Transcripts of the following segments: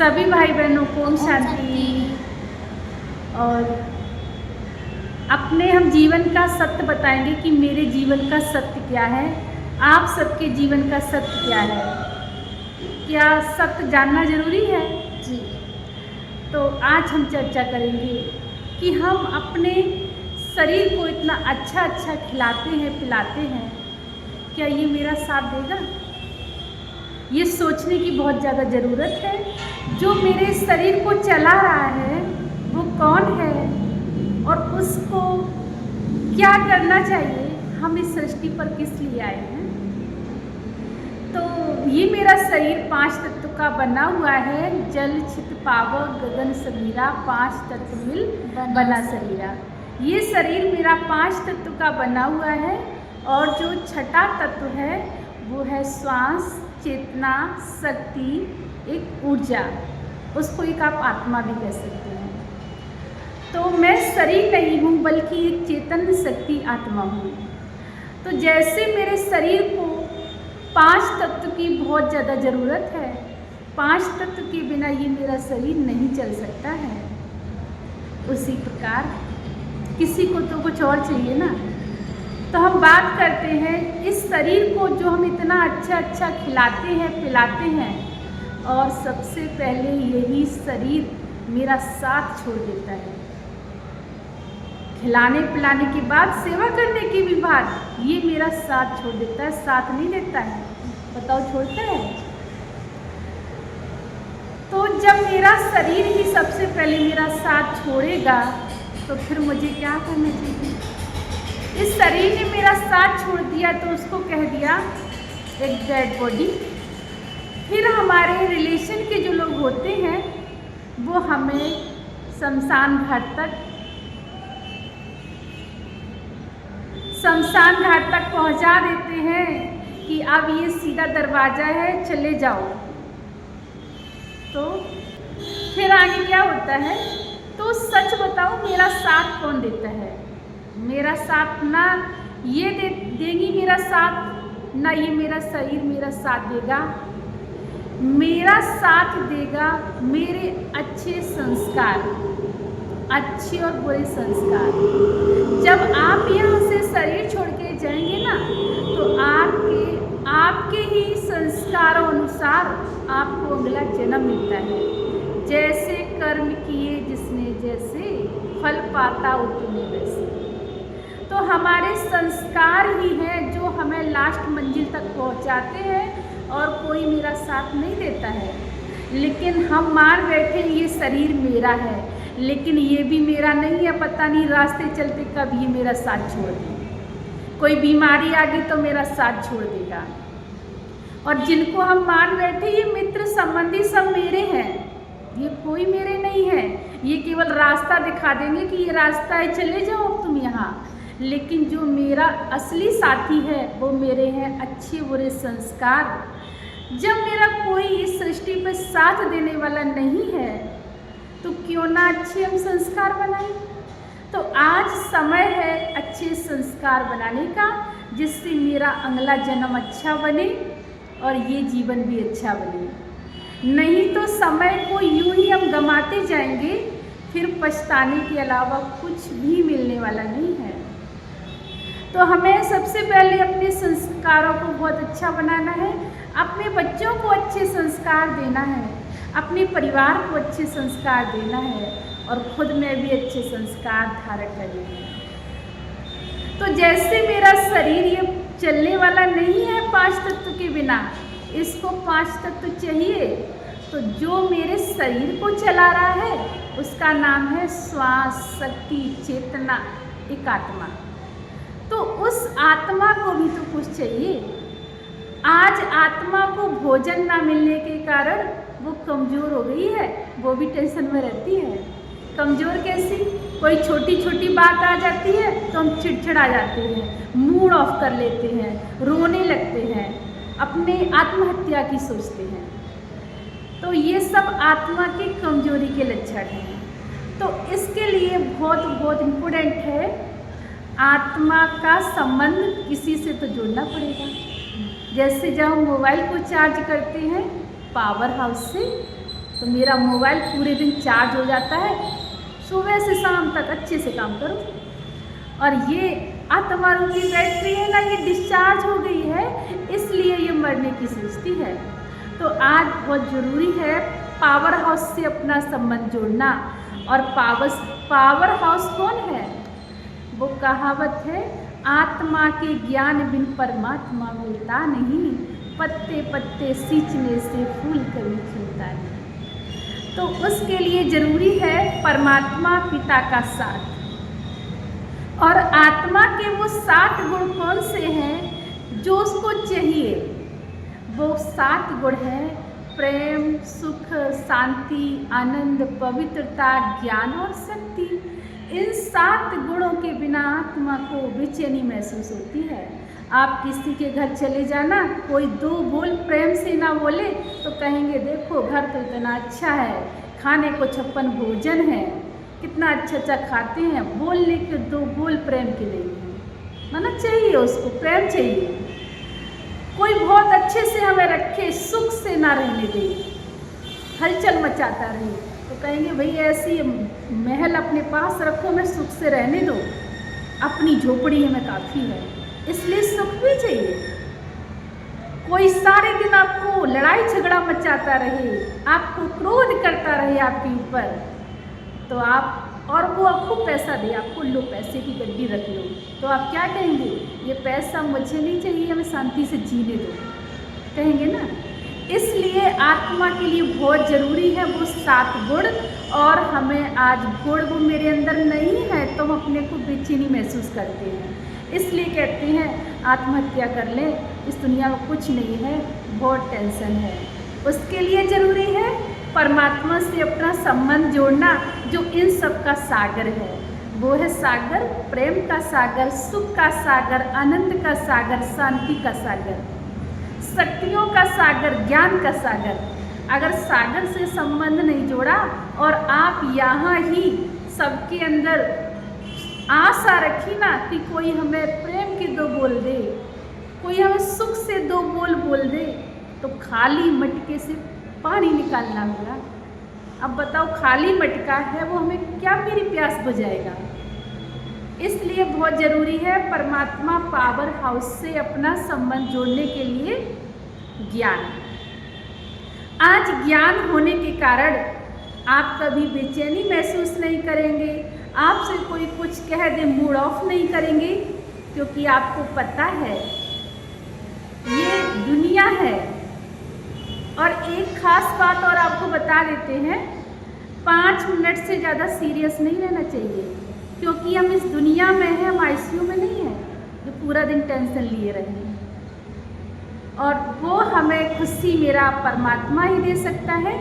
सभी भाई बहनों को ओम शांति। और अपने हम जीवन का सत्य बताएंगे कि मेरे जीवन का सत्य क्या है, आप सबके जीवन का सत्य क्या है। क्या सत्य जानना जरूरी है? जी। तो आज हम चर्चा करेंगे कि हम अपने शरीर को इतना अच्छा खिलाते हैं, पिलाते हैं, क्या ये मेरा साथ देगा? ये सोचने की बहुत ज़्यादा ज़रूरत है। जो मेरे शरीर को चला रहा है वो कौन है और उसको क्या करना चाहिए, हम इस सृष्टि पर किस लिए आए हैं। तो ये मेरा शरीर 5 तत्व का बना हुआ है। जल छित पावक गगन समीरा, 5 तत्व मिल बना शरीरा। ये शरीर मेरा 5 तत्व का बना हुआ है। और जो छठा तत्व है वो है श्वास, चेतना, शक्ति, एक ऊर्जा। उसको एक आप आत्मा भी कह सकते हैं। तो मैं शरीर नहीं हूँ बल्कि एक चेतन शक्ति आत्मा हूँ। तो जैसे मेरे शरीर को 5 तत्व की बहुत ज़्यादा ज़रूरत है, 5 तत्व के बिना ये मेरा शरीर नहीं चल सकता है, उसी प्रकार किसी को तो कुछ और चाहिए ना। तो हम बात करते हैं इस शरीर को जो हम इतना अच्छा खिलाते हैं, पिलाते हैं, और सबसे पहले यही शरीर मेरा साथ छोड़ देता है। खिलाने पिलाने के बाद सेवा करने के भी बाद ये मेरा साथ छोड़ देता है, साथ नहीं देता है। बताओ छोड़ता है? तो जब मेरा शरीर ही सबसे पहले मेरा साथ छोड़ेगा तो फिर मुझे क्या करना चाहिए? इस शरीर ने मेरा साथ छोड़ दिया तो उसको कह दिया एक डेड बॉडी। फिर हमारे रिलेशन के जो लोग होते हैं वो हमें शमशान घाट तक पहुंचा देते हैं कि अब ये सीधा दरवाज़ा है, चले जाओ। तो फिर आगे क्या होता है? तो सच बताओ, मेरा साथ कौन देता है? मेरा साथ ना ये देगी मेरा साथ, ना ये मेरा शरीर मेरा साथ देगा। मेरा साथ देगा मेरे अच्छे संस्कार, अच्छे और बुरे संस्कार। जब आप यहाँ से शरीर छोड़ के जाएंगे ना तो आपके ही संस्कारों अनुसार आपको अगला जन्म मिलता है। जैसे कर्म किए जिसने जैसे, फल पाता उतने वैसे। तो हमारे संस्कार ही हैं जो हमें लास्ट मंजिल तक पहुंचाते हैं और कोई मेरा साथ नहीं देता है। लेकिन हम मान बैठे ये शरीर मेरा है, लेकिन ये भी मेरा नहीं है। पता नहीं रास्ते चलते कब ये मेरा साथ छोड़ दे। कोई बीमारी आ गई तो मेरा साथ छोड़ देगा। और जिनको हम मान बैठे ये मित्र संबंधी सब मेरे हैं, ये कोई मेरे नहीं है। ये केवल रास्ता दिखा देंगे कि ये रास्ता है, चले जाओ अब तुम यहाँ। लेकिन जो मेरा असली साथी है वो मेरे हैं अच्छे बुरे संस्कार। जब मेरा कोई इस सृष्टि पर साथ देने वाला नहीं है तो क्यों ना अच्छे हम संस्कार बनाएं। तो आज समय है अच्छे संस्कार बनाने का, जिससे मेरा अगला जन्म अच्छा बने और ये जीवन भी अच्छा बने। नहीं तो समय को यूं ही हम गंवाते जाएंगे, फिर पछताने के अलावा कुछ भी मिलने वाला नहीं है। तो हमें सबसे पहले अपने संस्कारों को बहुत अच्छा बनाना है, अपने बच्चों को अच्छे संस्कार देना है, अपने परिवार को अच्छे संस्कार देना है और खुद में भी अच्छे संस्कार धारण करने हैं। तो जैसे मेरा शरीर ये चलने वाला नहीं है 5 तत्व के बिना, इसको 5 तत्व चाहिए। तो जो मेरे शरीर को चला रहा है उसका नाम है श्वास, शक्ति, चेतना, एक आत्मा। तो उस आत्मा को भी तो कुछ चाहिए। आज आत्मा को भोजन ना मिलने के कारण वो कमज़ोर हो गई है, वो भी टेंशन में रहती है। कमज़ोर कैसी? कोई छोटी बात आ जाती है तो हम चिड़चिड़ा जाते हैं, मूड ऑफ कर लेते हैं, रोने लगते हैं, अपने आत्महत्या की सोचते हैं। तो ये सब आत्मा की कमजोरी के लक्षण हैं। तो इसके लिए बहुत इम्पोर्टेंट है, आत्मा का संबंध किसी से तो जोड़ना पड़ेगा। जैसे जब हम मोबाइल को चार्ज करते हैं पावर हाउस से, तो मेरा मोबाइल पूरे दिन चार्ज हो जाता है, सुबह से शाम तक अच्छे से काम करो। और ये आत्मा रूपी बैटरी है ना, ये डिस्चार्ज हो गई है, इसलिए ये मरने की सोचती है। तो आज बहुत ज़रूरी है पावर हाउस से अपना संबंध जोड़ना। और पावर हाउस कौन है? वो कहावत है, आत्मा के ज्ञान बिन परमात्मा मिलता नहीं, पत्ते पत्ते सींचने से फूल कभी खिलता नहीं। तो उसके लिए ज़रूरी है परमात्मा पिता का साथ। और आत्मा के वो 7 गुण कौन से हैं जो उसको चाहिए? वो 7 गुण हैं प्रेम, सुख, शांति, आनंद, पवित्रता, ज्ञान और शक्ति। इन 7 गुणों के बिना आत्मा को बेचैनी महसूस होती है। आप किसी के घर चले जाना, कोई 2 बोल प्रेम से ना बोले तो कहेंगे देखो घर तो इतना अच्छा है, खाने को 56 भोजन है, कितना अच्छा अच्छा खाते हैं, बोलने के 2 बोल प्रेम के नहीं हैं। माना चाहिए उसको, प्रेम चाहिए। कोई बहुत अच्छे से हमें रखे, सुख से ना रहने दे, हलचल मचाता रहे, तो कहेंगे भाई ऐसी महल अपने पास रखो, मैं सुख से रहने दो, अपनी झोपड़ी हमें काफ़ी है। इसलिए सुख भी चाहिए। कोई सारे दिन आपको लड़ाई झगड़ा मचाता रहे, आपको क्रोध करता रहे आपके ऊपर, तो आप और वो आपको पैसा दे, आपको लो पैसे की गड्डी रख लो, तो आप क्या कहेंगे? ये पैसा मुझे नहीं चाहिए, हमें शांति से जीने दो, कहेंगे ना। इसलिए आत्मा के लिए बहुत ज़रूरी है वो 7 गुण। और हमें आज गुण वो मेरे अंदर नहीं है तो हम अपने को बेचैनी महसूस करते हैं। इसलिए कहते हैं आत्महत्या कर लें, इस दुनिया में कुछ नहीं है, बहुत टेंशन है। उसके लिए ज़रूरी है परमात्मा से अपना संबंध जोड़ना, जो इन सब का सागर है। वो है सागर, प्रेम का सागर, सुख का सागर, आनंद का सागर, शांति का सागर, शक्तियों का सागर, ज्ञान का सागर। अगर सागर से संबंध नहीं जोड़ा और आप यहाँ ही सबके अंदर आशा रखी ना कि कोई हमें प्रेम के 2 बोल दे, कोई हमें सुख से 2 बोल बोल दे, तो खाली मटके से पानी निकालना होगा। अब बताओ खाली मटका है, वो हमें क्या मेरी प्यास बुझाएगा? इसलिए बहुत ज़रूरी है परमात्मा पावर हाउस से अपना संबंध जोड़ने के लिए ज्ञान। आज ज्ञान होने के कारण आप कभी बेचैनी महसूस नहीं करेंगे, आपसे कोई कुछ कह दे मूड ऑफ नहीं करेंगे, क्योंकि आपको पता है ये दुनिया है। और एक ख़ास बात और आपको बता देते हैं, 5 मिनट से ज़्यादा सीरियस नहीं रहना चाहिए, क्योंकि हम इस दुनिया में हैं, हम ICU में नहीं हैं जो पूरा दिन टेंशन लिए रहें। और वो हमें खुशी मेरा परमात्मा ही दे सकता है।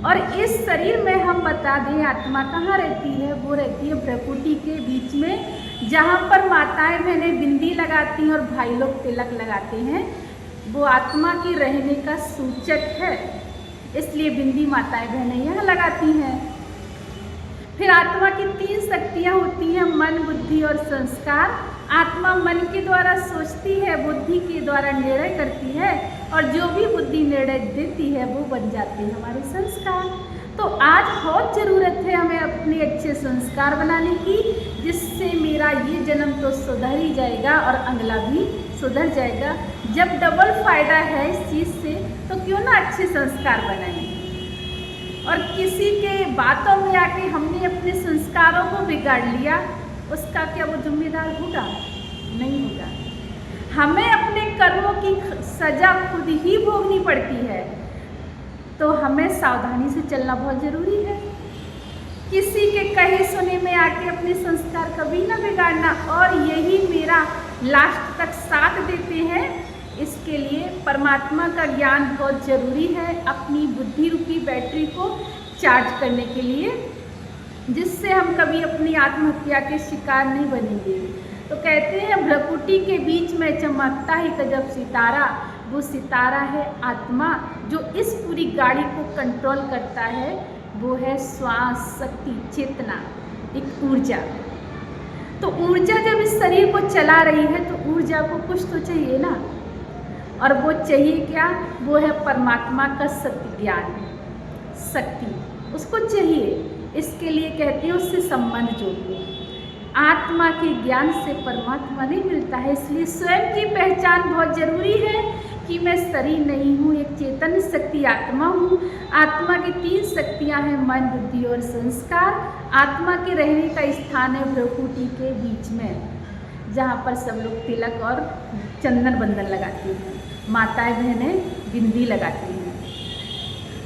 और इस शरीर में हम बता दें आत्मा कहाँ रहती है? वो रहती है भ्रकुटी के बीच में, जहाँ पर माताएं बहनें बिंदी लगाती हैं और भाई लोग तिलक लगाते हैं। वो आत्मा के रहने का सूचक है, इसलिए बिंदी माताएं बहनें यहाँ लगाती हैं। फिर आत्मा की 3 शक्तियाँ होती हैं, मन, बुद्धि और संस्कार। आत्मा मन के द्वारा सोचती है, बुद्धि के द्वारा निर्णय करती है, और जो भी बुद्धि निर्णय देती है वो बन जाते हैं हमारे संस्कार। तो आज बहुत ज़रूरत है हमें अपने अच्छे संस्कार बनाने की, जिससे मेरा ये जन्म तो सुधर ही जाएगा और अगला भी सुधर जाएगा। जब डबल फ़ायदा है इस चीज़ से, तो क्यों ना अच्छे संस्कार बनाएं। और किसी के बातों में आके हमने अपने संस्कारों को बिगाड़ लिया, उसका क्या वो जिम्मेदार होगा? नहीं होगा। हमें अपने कर्मों की सज़ा खुद ही भोगनी पड़ती है, तो हमें सावधानी से चलना बहुत ज़रूरी है। किसी के कहे सुने में आके अपने संस्कार कभी ना बिगाड़ना। और यही मेरा लास्ट तक साथ देते हैं, इसके लिए परमात्मा का ज्ञान बहुत ज़रूरी है अपनी बुद्धि रूपी बैटरी को चार्ज करने के लिए, जिससे हम कभी अपनी आत्महत्या के शिकार नहीं बनेंगे। तो कहते हैं भ्रकुटी के बीच में चमकता है गजब सितारा, वो सितारा है आत्मा, जो इस पूरी गाड़ी को कंट्रोल करता है। वो है श्वास, शक्ति, चेतना, एक ऊर्जा। तो ऊर्जा जब इस शरीर को चला रही है तो ऊर्जा को कुछ तो चाहिए ना, और वो चाहिए क्या? वो है परमात्मा का सत्य ज्ञान, शक्ति उसको चाहिए। इसके लिए कहते हैं उससे संबंध जोड़ो। आत्मा के ज्ञान से परमात्मा नहीं मिलता है, इसलिए स्वयं की पहचान बहुत जरूरी है कि मैं शरीर नहीं हूँ, एक चेतन शक्ति आत्मा हूँ। आत्मा की 3 शक्तियाँ हैं, मन, बुद्धि और संस्कार। आत्मा के रहने का स्थान है भ्रुकुटी के बीच में, जहाँ पर सब लोग तिलक और चंदन बंधन लगाती हैं, माताएं बहनें बिंदी लगाती हैं।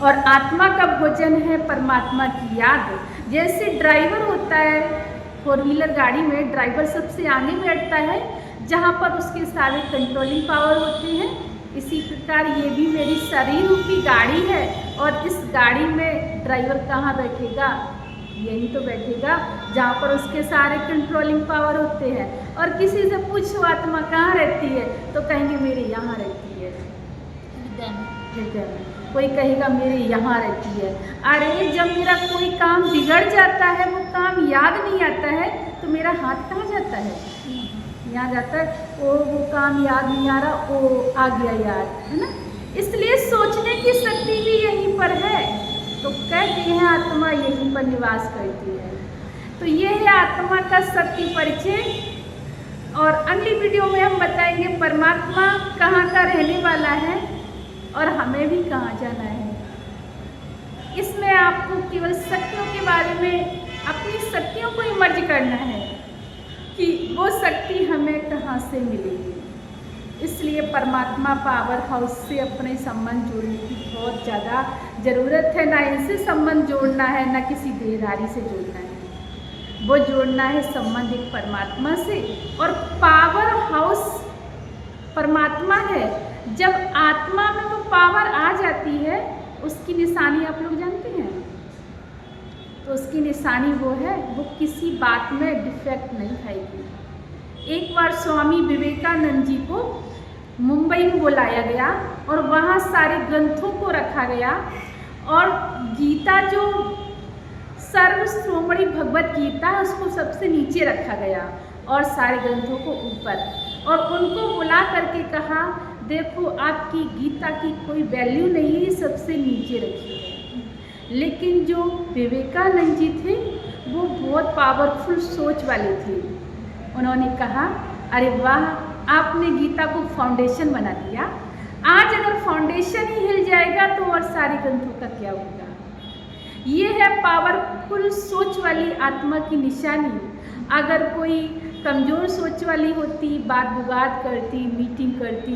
और आत्मा का भोजन है परमात्मा की याद। जैसे ड्राइवर होता है 4 व्हीलर गाड़ी में, ड्राइवर सबसे आगे बैठता है जहाँ पर उसके सारे कंट्रोलिंग पावर होते हैं। इसी प्रकार ये भी मेरी शरीर रूपी गाड़ी है, और इस गाड़ी में ड्राइवर कहाँ बैठेगा? यही तो बैठेगा जहाँ पर उसके सारे कंट्रोलिंग पावर होते हैं। और किसी से पूछो आत्मा कहाँ रहती है तो कहेंगे मेरे यहाँ रहती है, हृदय में। कोई कहेगा मेरे यहाँ रहती है। अरे जब मेरा कोई काम बिगड़ जाता है, वो काम याद नहीं आता है, तो मेरा हाथ कहाँ जाता है? यहाँ जाता है। वो काम याद नहीं आ रहा, वो आ गया याद, है ना। इसलिए सोचने की शक्ति भी यहीं पर है। तो कहते हैं आत्मा यहीं पर निवास करती है। तो ये है आत्मा का शक्ति परिचय। और अगली वीडियो में हम बताएंगे परमात्मा कहाँ का रहने वाला है और हमें भी कहाँ जाना है। इसमें आपको केवल शक्तियों के बारे में, अपनी शक्तियों को इमर्ज करना है कि वो शक्ति हमें कहाँ से मिलेगी। इसलिए परमात्मा पावर हाउस से अपने संबंध जोड़ने की बहुत ज़्यादा ज़रूरत है। ना इनसे संबंध जोड़ना है, ना किसी देहधारी से जोड़ना है। वो जोड़ना है संबंध एक परमात्मा से। और पावर हाउस परमात्मा है। जब आत्मा में वो पावर आ जाती है, उसकी निशानी आप लोग जानते हैं। तो उसकी निशानी वो है, वो किसी बात में डिफेक्ट नहीं खाएगी। एक बार स्वामी विवेकानंद जी को मुंबई में बुलाया गया और वहाँ सारे ग्रंथों को रखा गया, और गीता जो सर्वश्रोमणी भगवत गीता है उसको सबसे नीचे रखा गया और सारे ग्रंथों को ऊपर। और उनको बुला करके कहा, देखो आपकी गीता की कोई वैल्यू नहीं है, सबसे नीचे रखी है। लेकिन जो विवेकानंद जी थे वो बहुत पावरफुल सोच वाले थे। उन्होंने कहा, अरे वाह, आपने गीता को फाउंडेशन बना दिया। आज अगर फाउंडेशन ही हिल जाएगा तो और सारे ग्रंथों का क्या होगा। ये है पावरफुल सोच वाली आत्मा की निशानी। अगर कोई कमज़ोर सोच वाली होती, बात बुगात करती, मीटिंग करती,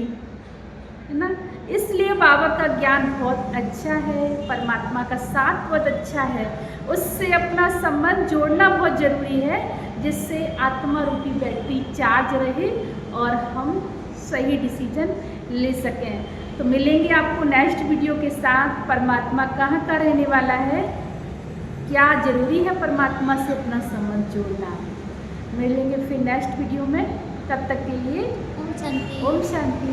है ना। इसलिए बाबा का ज्ञान बहुत अच्छा है, परमात्मा का साथ बहुत अच्छा है। उससे अपना संबंध जोड़ना बहुत ज़रूरी है, जिससे आत्मा रूपी बैटरी चार्ज रहे और हम सही डिसीजन ले सकें। तो मिलेंगे आपको नेक्स्ट वीडियो के साथ। परमात्मा कहाँ का रहने वाला है, क्या ज़रूरी है परमात्मा से अपना संबंध जोड़ना। मिलेंगे फिर नेक्स्ट वीडियो में। तब तक के लिए ओम शांति। ओम शांति।